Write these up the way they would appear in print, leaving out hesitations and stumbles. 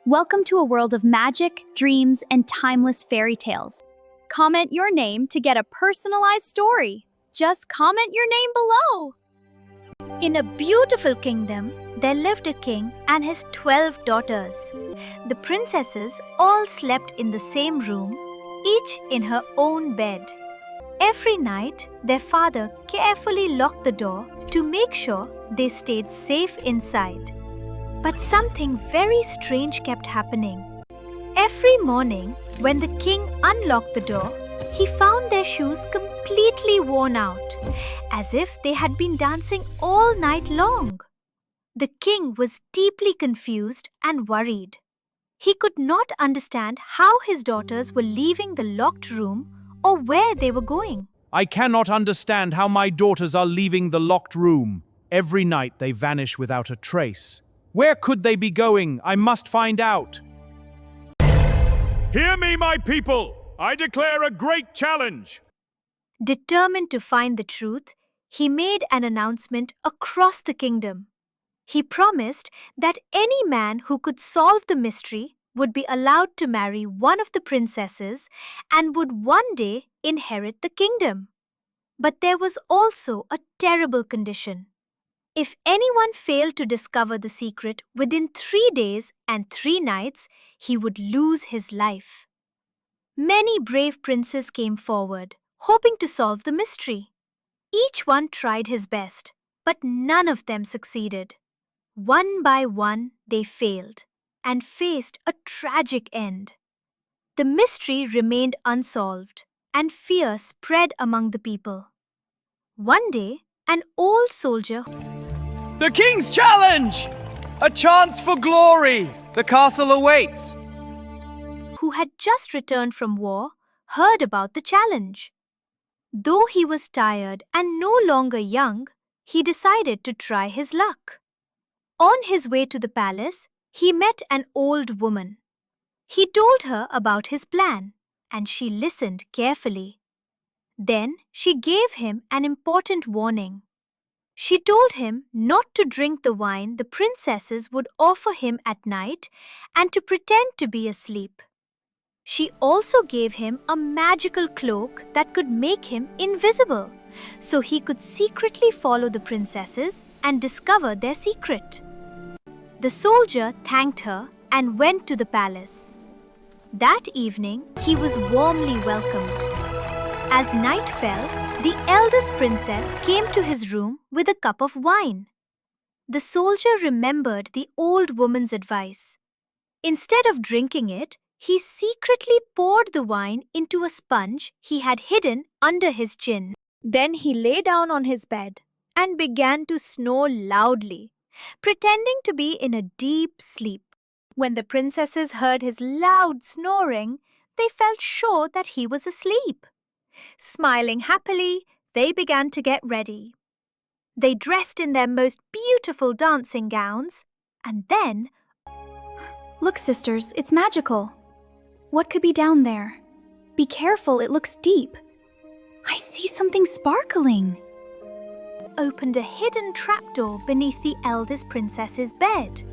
Welcome to a world of magic, dreams, and timeless fairy tales. Comment your name to get a personalized story. Just comment your name below. In a beautiful kingdom, there lived a king and his 12 daughters. The princesses all slept in the same room, each in her own bed. Every night, their father carefully locked the door to make sure they stayed safe inside. But something very strange kept happening. Every morning, when the king unlocked the door, he found their shoes completely worn out, as if they had been dancing all night long. The king was deeply confused and worried. He could not understand how his daughters were leaving the locked room or where they were going. I cannot understand how my daughters are leaving the locked room. Every night they vanish without a trace. Where could they be going? I must find out. Hear me, my people! I declare a great challenge! Determined to find the truth, he made an announcement across the kingdom. He promised that any man who could solve the mystery would be allowed to marry one of the princesses and would one day inherit the kingdom. But there was also a terrible condition. If anyone failed to discover the secret within 3 days and 3 nights, he would lose his life. Many brave princes came forward, hoping to solve the mystery. Each one tried his best, but none of them succeeded. One by one, they failed and faced a tragic end. The mystery remained unsolved, and fear spread among the people. One day, an old soldier The king's challenge! A chance for glory! The castle awaits! who had just returned from war heard about the challenge. Though he was tired and no longer young, he decided to try his luck. On his way to the palace, he met an old woman. He told her about his plan, and she listened carefully. Then she gave him an important warning. She told him not to drink the wine the princesses would offer him at night and to pretend to be asleep. She also gave him a magical cloak that could make him invisible, so he could secretly follow the princesses and discover their secret. The soldier thanked her and went to the palace. That evening, he was warmly welcomed. As night fell, the eldest princess came to his room with a cup of wine. The soldier remembered the old woman's advice. Instead of drinking it, he secretly poured the wine into a sponge he had hidden under his chin. Then he lay down on his bed and began to snore loudly, pretending to be in a deep sleep. When the princesses heard his loud snoring, they felt sure that he was asleep. Smiling happily, they began to get ready. They dressed in their most beautiful dancing gowns, and then... Look, sisters, it's magical. What could be down there? Be careful, it looks deep. I see something sparkling. opened a hidden trapdoor beneath the eldest princess's bed.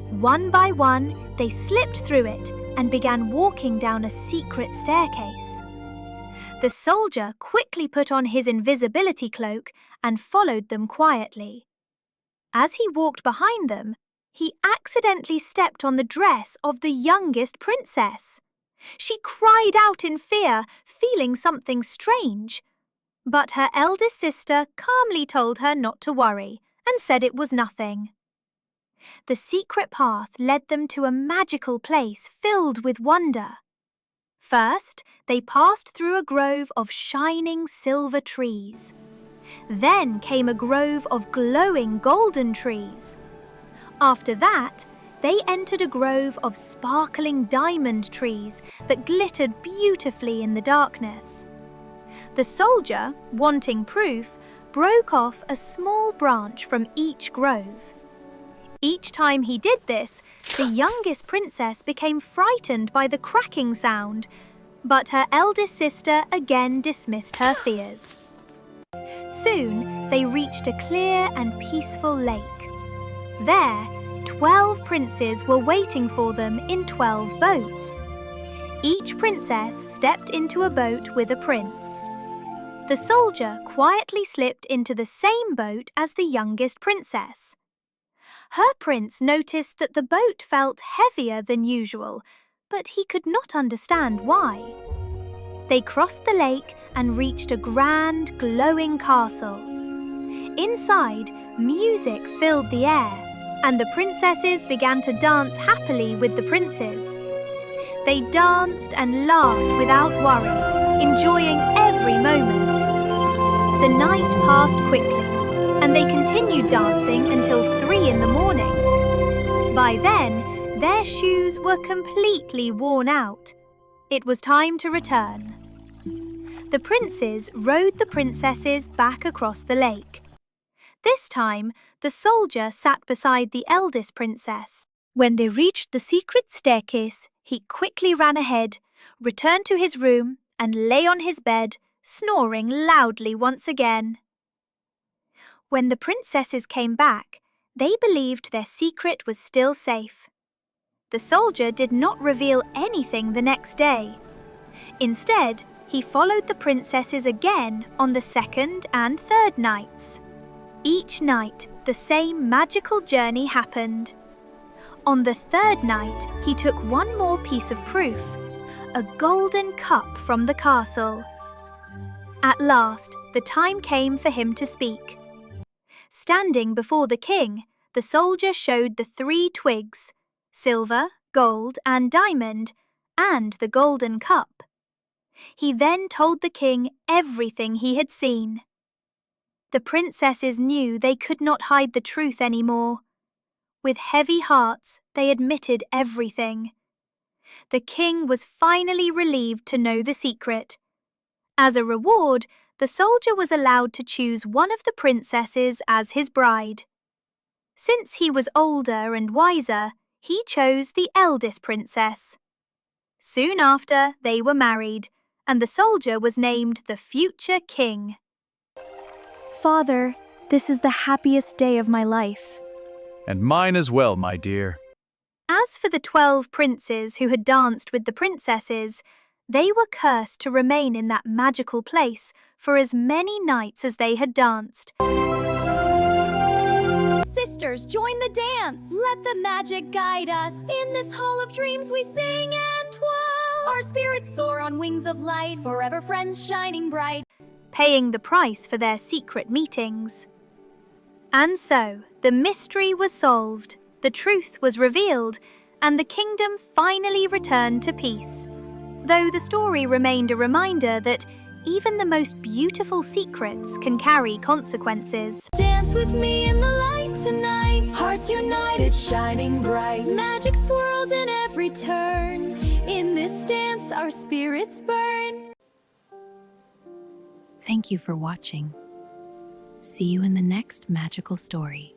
One by one, they slipped through it and began walking down a secret staircase. The soldier quickly put on his invisibility cloak and followed them quietly. As he walked behind them, he accidentally stepped on the dress of the youngest princess. She cried out in fear, feeling something strange. But her eldest sister calmly told her not to worry and said it was nothing. The secret path led them to a magical place filled with wonder. First, they passed through a grove of shining silver trees. Then came a grove of glowing golden trees. After that, they entered a grove of sparkling diamond trees that glittered beautifully in the darkness. The soldier, wanting proof, broke off a small branch from each grove. Each time he did this, the youngest princess became frightened by the cracking sound, but her eldest sister again dismissed her fears. Soon, they reached a clear and peaceful lake. There, 12 princes were waiting for them in 12 boats. Each princess stepped into a boat with a prince. The soldier quietly slipped into the same boat as the youngest princess. Her prince noticed that the boat felt heavier than usual, but he could not understand why. They crossed the lake and reached a grand, glowing castle. Inside, music filled the air, and the princesses began to dance happily with the princes. They danced and laughed without worry, enjoying every moment. The night passed quickly, and they continued dancing until 3 in the morning. By then, their shoes were completely worn out. It was time to return. The princes rowed the princesses back across the lake. This time, the soldier sat beside the eldest princess. When they reached the secret staircase, he quickly ran ahead, returned to his room, and lay on his bed, snoring loudly once again. When the princesses came back, they believed their secret was still safe. The soldier did not reveal anything the next day. Instead, he followed the princesses again on the second and third nights. Each night, the same magical journey happened. On the third night, he took one more piece of proof, a golden cup from the castle. At last, the time came for him to speak. Standing before the king, the soldier showed the 3 twigs, silver, gold, and diamond, and the golden cup. He then told the king everything he had seen. The princesses knew they could not hide the truth anymore. With heavy hearts, they admitted everything. The king was finally relieved to know the secret. As a reward, the soldier was allowed to choose one of the princesses as his bride. Since he was older and wiser, he chose the eldest princess. Soon after, they were married, and the soldier was named the future king. Father, this is the happiest day of my life. And mine as well, my dear. As for the 12 princes who had danced with the princesses, they were cursed to remain in that magical place for as many nights as they had danced. Sisters, join the dance! Let the magic guide us. In this hall of dreams we sing and twirl. Our spirits soar on wings of light, forever friends shining bright. Paying the price for their secret meetings. And so, the mystery was solved, the truth was revealed, and the kingdom finally returned to peace. Though the story remained a reminder that even the most beautiful secrets can carry consequences. Dance with me in the light tonight. Hearts united, shining bright. Magic swirls in every turn. In this dance, our spirits burn. Thank you for watching. See you in the next magical story.